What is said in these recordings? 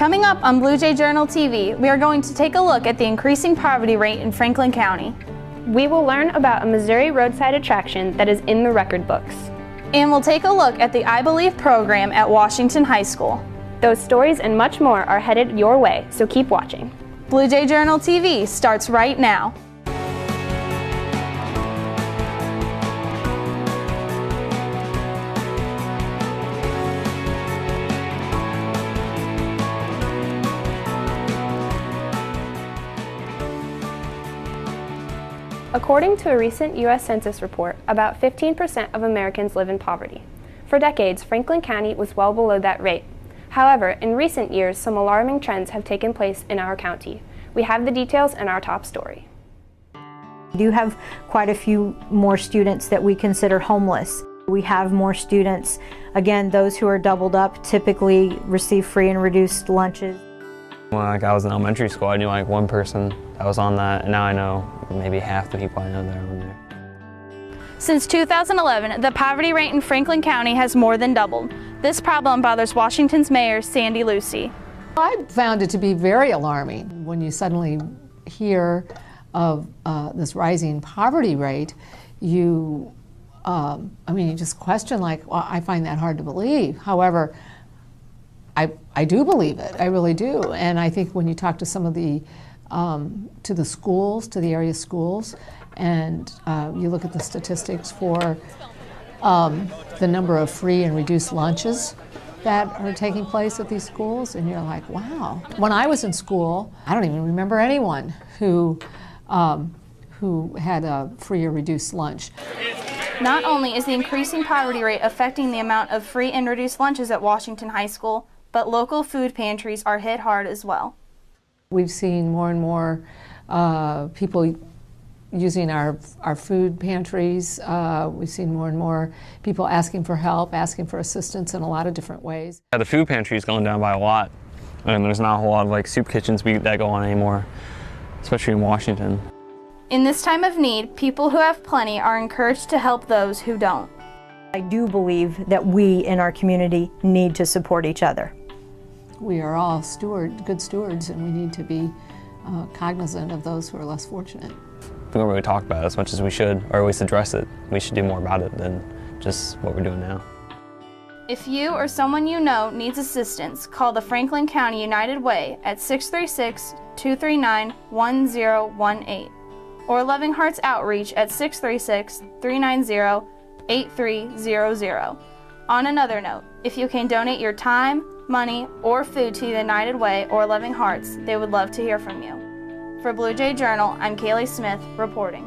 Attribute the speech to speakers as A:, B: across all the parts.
A: Coming up on Blue Jay Journal TV, we are going to take a look at the increasing poverty rate in Franklin County.
B: We will learn about a Missouri roadside attraction that is in the record books.
A: And we'll take a look at the I Believe program at Washington High School.
B: Those stories and much more are headed your way, so keep watching.
A: Blue Jay Journal TV starts right now.
B: According to a recent U.S. Census report, about 15% of Americans live in poverty. For decades, Franklin County was well below that rate. However, in recent years, some alarming trends have taken place in our county. We have the details in our top story.
C: We do have quite a few more students that we consider homeless. We have more students, again, those who are doubled up typically receive free and reduced lunches.
D: When I was in elementary school, I knew one person that was on that, and now I know maybe half the people I know that are on there.
A: Since 2011, the poverty rate in Franklin County has more than doubled. This problem bothers Washington's Mayor Sandy Lucy.
E: I found it to be very alarming when you suddenly hear of this rising poverty rate. You just question, well, I find that hard to believe. However, I do believe it, I really do. And I think when you talk to some of the schools, to the area schools, and you look at the statistics for the number of free and reduced lunches that are taking place at these schools, and you're like, wow. When I was in school, I don't even remember anyone who had a free or reduced lunch.
A: Not only is the increasing poverty rate affecting the amount of free and reduced lunches at Washington High School, but local food pantries are hit hard as well.
E: We've seen more and more people using our food pantries. We've seen more and more people asking for help, asking for assistance in a lot of different ways.
D: Yeah, the food pantry is going down by a lot, and there's not a whole lot of soup kitchens that go on anymore, especially in Washington.
A: In this time of need, people who have plenty are encouraged to help those who don't.
C: I do believe that we in our community need to support each other.
E: We are all good stewards, and we need to be cognizant of those who are less fortunate.
D: We don't really talk about it as much as we should, or at least address it. We should do more about it than just what we're doing now.
A: If you or someone you know needs assistance, call the Franklin County United Way at 636-239-1018 or Loving Hearts Outreach at 636-390-8300. On another note, if you can donate your time, money, or food to the United Way or Loving Hearts, they would love to hear from you. For Blue Jay Journal, I'm Kaylee Smith reporting.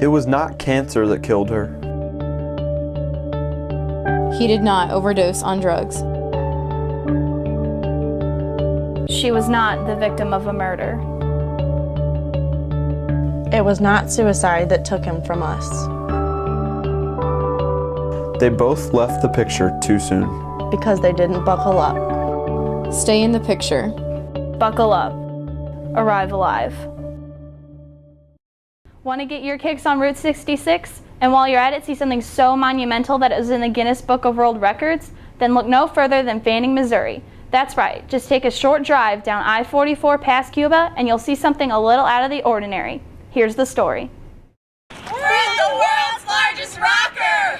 F: It was not cancer that killed her.
G: He did not overdose on drugs.
A: She was not the victim of a murder.
G: It was not suicide that took him from us.
F: They both left the picture too soon.
G: Because they didn't buckle up. Stay in the picture.
A: Buckle up. Arrive alive. Want to get your kicks on Route 66? And while you're at it, see something so monumental that it was in the Guinness Book of World Records? Then look no further than Fanning, Missouri. That's right, just take a short drive down I-44 past Cuba and you'll see something a little out of the ordinary. Here's the story.
H: We're the world's largest rocker!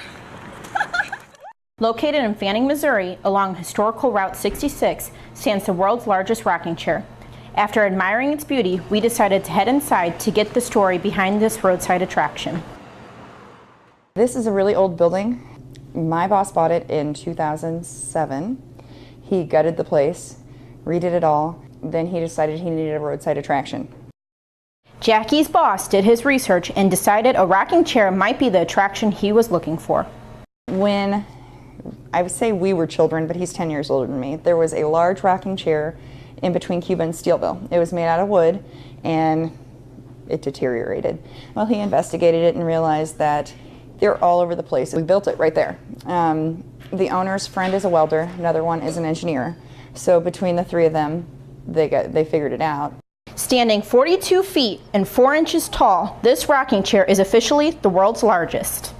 I: Located in Fanning, Missouri, along historical Route 66, stands the world's largest rocking chair. After admiring its beauty, we decided to head inside to get the story behind this roadside attraction.
J: This is a really old building. My boss bought it in 2007. He gutted the place, redid it all, then he decided he needed a roadside attraction.
I: Jackie's boss did his research and decided a rocking chair might be the attraction he was looking for.
J: When I would say we were children, but he's 10 years older than me, there was a large rocking chair in between Cuba and Steelville. It was made out of wood and it deteriorated. Well, he investigated it and realized that they're all over the place. We built it right there. The owner's friend is a welder, another one is an engineer. So between the three of them, they figured it out.
I: Standing 42 feet and 4 inches tall, this rocking chair is officially the world's largest.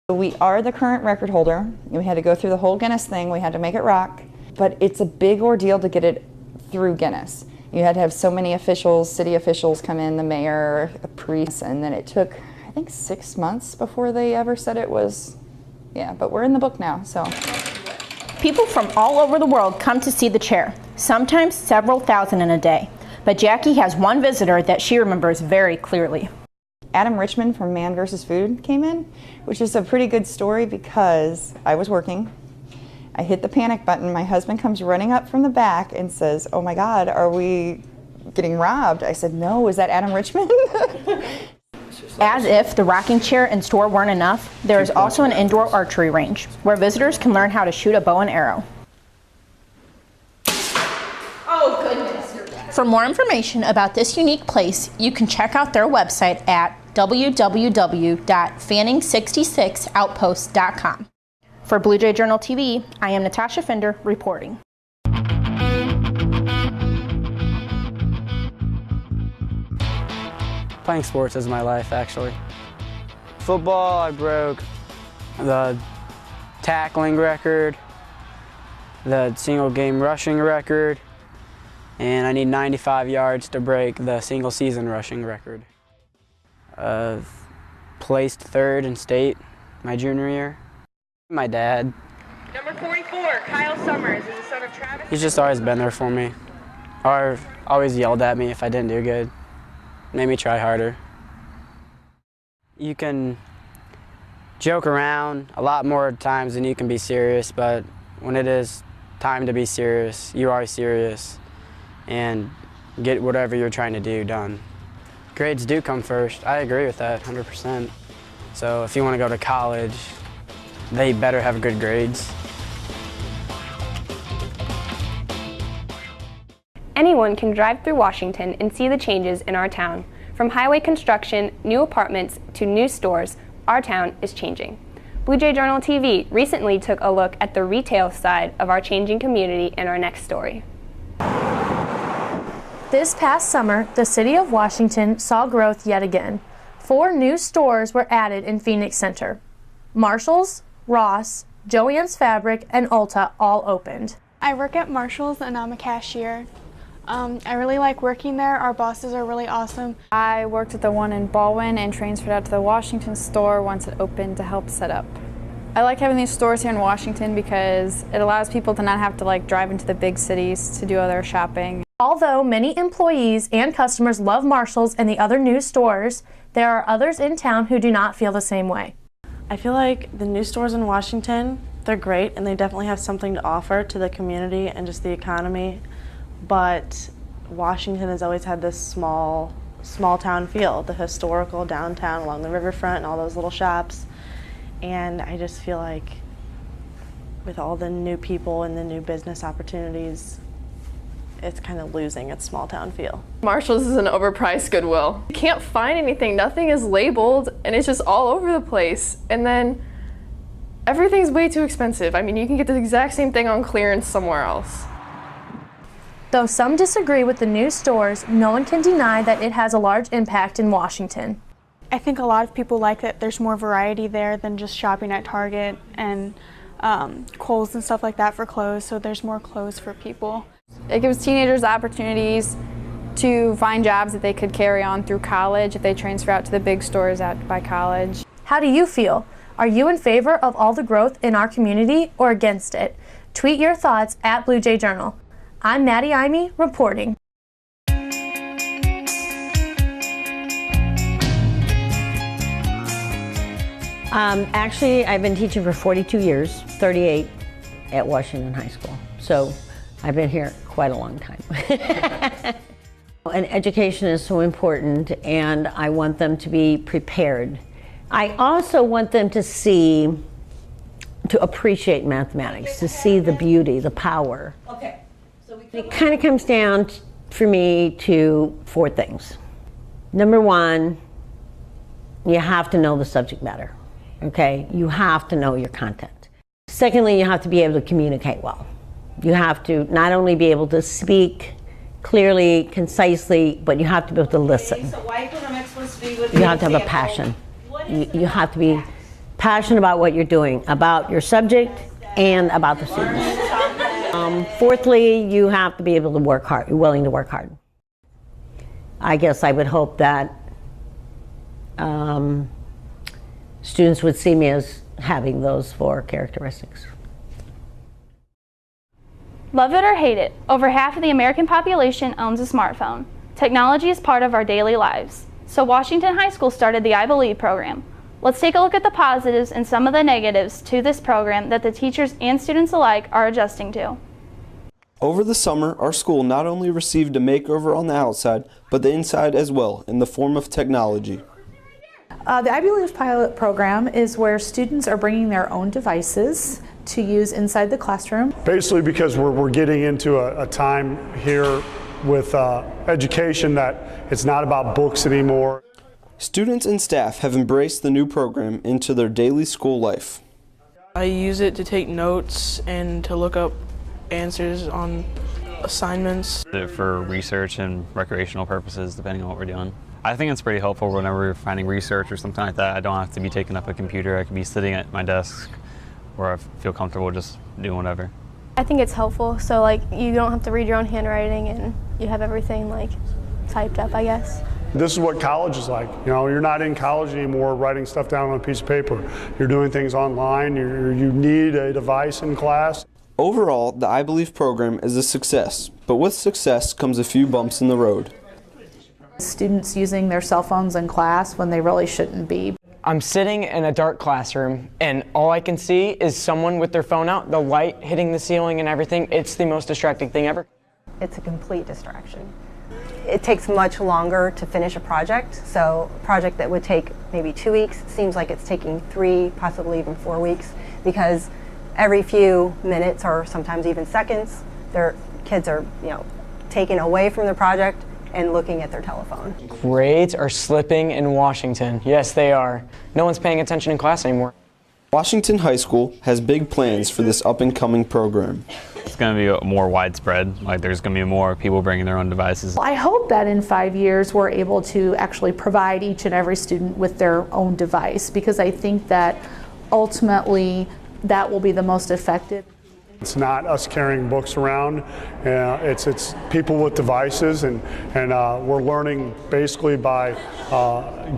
J: We are the current record holder. We had to go through the whole Guinness thing. We had to make it rock, but it's a big ordeal to get it through Guinness. You had to have so many officials, city officials come in, the mayor, a priest, and then it took, I think, 6 months before they ever said it was, yeah, but we're in the book now, so.
I: People from all over the world come to see the chair, sometimes several thousand in a day. But Jackie has one visitor that she remembers very clearly.
J: Adam Richman from Man vs. Food came in, which is a pretty good story because I was working. I hit the panic button. My husband comes running up from the back and says, "Oh my God, are we getting robbed?" I said, "No, is that Adam Richman?"
I: As if the rocking chair and store weren't enough, there is also an indoor archery range where visitors can learn how to shoot a bow and arrow. Oh, goodness. For more information about this unique place, you can check out their website at www.fanning66outpost.com. For Blue Jay Journal TV, I am Natasha Fender reporting.
K: Playing sports is my life, actually. Football, I broke the tackling record, the single game rushing record, and I need 95 yards to break the single season rushing record. Placed third in state my junior year. My dad.
L: Number 44, Kyle Summers, is the son of Travis.
K: He's just always been there for me. Or always yelled at me if I didn't do good. Made me try harder. You can joke around a lot more times than you can be serious, but when it is time to be serious, you are serious and get whatever you're trying to do done. Grades do come first. I agree with that 100%. So if you want to go to college, they better have good grades.
B: Anyone can drive through Washington and see the changes in our town. From highway construction, new apartments, to new stores, our town is changing. Blue Jay Journal TV recently took a look at the retail side of our changing community in our next story.
M: This past summer, the city of Washington saw growth yet again. 4 new stores were added in Phoenix Center. Marshall's, Ross, Joann's Fabric, and Ulta all opened.
N: I work at Marshall's and I'm a cashier. I really like working there. Our bosses are really awesome.
O: I worked at the one in Baldwin and transferred out to the Washington store once it opened to help set up. I like having these stores here in Washington because it allows people to not have to drive into the big cities to do all their shopping.
M: Although many employees and customers love Marshall's and the other new stores, there are others in town who do not feel the same way.
P: I feel like the new stores in Washington, they're great and they definitely have something to offer to the community and just the economy. But Washington has always had this small town feel, the historical downtown along the riverfront and all those little shops. And I just feel like with all the new people and the new business opportunities, it's kind of losing its small town feel.
Q: Marshall's is an overpriced Goodwill. You can't find anything, nothing is labeled, and it's just all over the place. And then everything's way too expensive. I mean, you can get the exact same thing on clearance somewhere else.
M: Though some disagree with the new stores, no one can deny that it has a large impact in Washington.
N: I think a lot of people like that there's more variety there than just shopping at Target and Kohl's and stuff like that for clothes, so there's more clothes for people.
O: It gives teenagers opportunities to find jobs that they could carry on through college if they transfer out to the big stores by college.
M: How do you feel? Are you in favor of all the growth in our community or against it? Tweet your thoughts at Blue Jay Journal. I'm Maddie Imey reporting.
R: Actually, I've been teaching for 42 years, 38 at Washington High School. So I've been here quite a long time. And education is so important, and I want them to be prepared. I also want them to appreciate mathematics, to see the beauty, the power. Okay. It kind of comes down for me to 4 things. Number 1, you have to know the subject matter, okay? You have to know your content. Secondly, you have to be able to communicate well. You have to not only be able to speak clearly, concisely, but you have to be able to listen. You have to have a passion. You have to be passionate about what you're doing, about your subject and about the students. Fourthly, you have to be able to work hard, you're willing to work hard. I guess I would hope that students would see me as having those 4 characteristics.
A: Love it or hate it, over half of the American population owns a smartphone. Technology is part of our daily lives. So Washington High School started the I Believe program. Let's take a look at the positives and some of the negatives to this program that the teachers and students alike are adjusting to.
F: Over the summer, our school not only received a makeover on the outside, but the inside as well, in the form of technology.
S: The I Believe pilot program is where students are bringing their own devices to use inside the classroom.
T: Basically because we're getting into a time here with education that it's not about books anymore.
F: Students and staff have embraced the new program into their daily school life.
U: I use it to take notes and to look up answers on assignments.
D: For research and recreational purposes, depending on what we're doing. I think it's pretty helpful whenever we're finding research or something like that. I don't have to be taking up a computer. I can be sitting at my desk where I feel comfortable just doing whatever.
B: I think it's helpful, so like you don't have to read your own handwriting and you have everything like typed up, I guess.
T: This is what college is like. You know, you're not in college anymore writing stuff down on a piece of paper. You're doing things online. You need a device in class.
F: Overall, the I Believe program is a success, but with success comes a few bumps in the road.
S: Students using their cell phones in class when they really shouldn't be.
V: I'm sitting in a dark classroom and all I can see is someone with their phone out, the light hitting the ceiling and everything. It's the most distracting thing ever.
W: It's a complete distraction. It takes much longer to finish a project, so a project that would take maybe 2 weeks seems like it's taking 3, possibly even 4 weeks, because every few minutes or sometimes even seconds, their kids are, taken away from the project and looking at their telephone.
V: Grades are slipping in Washington. Yes, they are. No one's paying attention in class anymore.
F: Washington High School has big plans for this up-and-coming program.
D: It's going to be more widespread. Like there's going to be more people bringing their own devices.
S: I hope that in 5 years we're able to actually provide each and every student with their own device, because I think that ultimately that will be the most effective.
T: It's not us carrying books around. It's people with devices, and we're learning basically by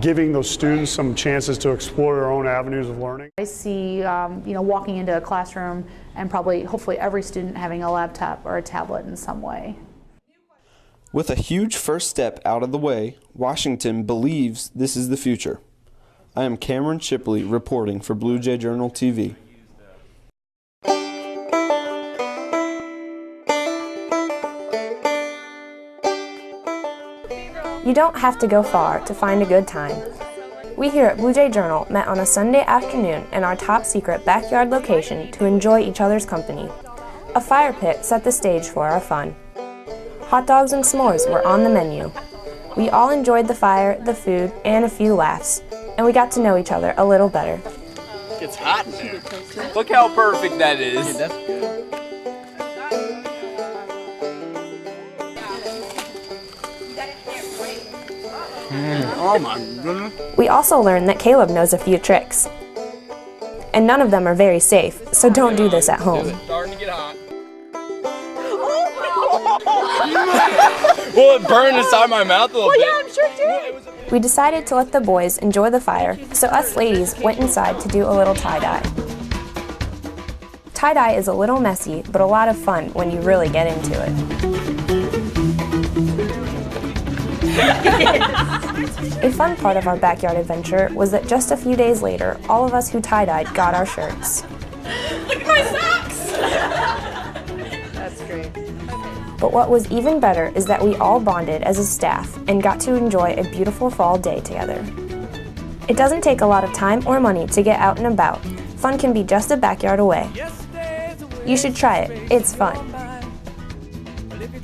T: giving those students some chances to explore their own avenues of learning.
S: I see, walking into a classroom and hopefully every student having a laptop or a tablet in some way.
F: With a huge first step out of the way, Washington believes this is the future. I am Cameron Shipley reporting for Blue Jay Journal TV.
B: You don't have to go far to find a good time. We here at Blue Jay Journal met on a Sunday afternoon in our top secret backyard location to enjoy each other's company. A fire pit set the stage for our fun. Hot dogs and s'mores were on the menu. We all enjoyed the fire, the food, and a few laughs, and we got to know each other a little better.
X: It's hot in there. Look how perfect that is. Dude, that's good. Oh my goodness.
B: We also learned that Caleb knows a few tricks. And none of them are very safe, so don't do this at home.
X: Starting to get hot. Well, it burned inside my mouth a little bit.
B: Yeah, I'm sure it did. We decided to let the boys enjoy the fire, so us ladies went inside to do a little tie-dye. Tie-dye is a little messy, but a lot of fun when you really get into it. A fun part of our backyard adventure was that just a few days later, all of us who tie-dyed got our shirts.
H: Look at my socks!
B: That's great. But what was even better is that we all bonded as a staff and got to enjoy a beautiful fall day together. It doesn't take a lot of time or money to get out and about. Fun can be just a backyard away. You should try it. It's fun.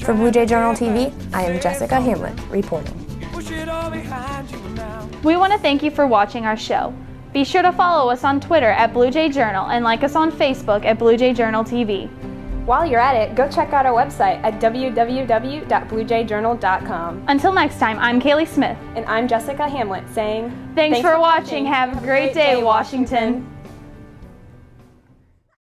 B: For Blue Jay Journal TV, I am Jessica Hamlin reporting.
A: We want to thank you for watching our show. Be sure to follow us on Twitter at Blue Jay Journal and like us on Facebook at Blue Jay Journal TV.
B: While you're at it, go check out our website at www.bluejayjournal.com.
A: Until next time, I'm Kaylee Smith.
B: And I'm Jessica Hamlet saying,
A: Thanks for watching. Have a great day, Washington.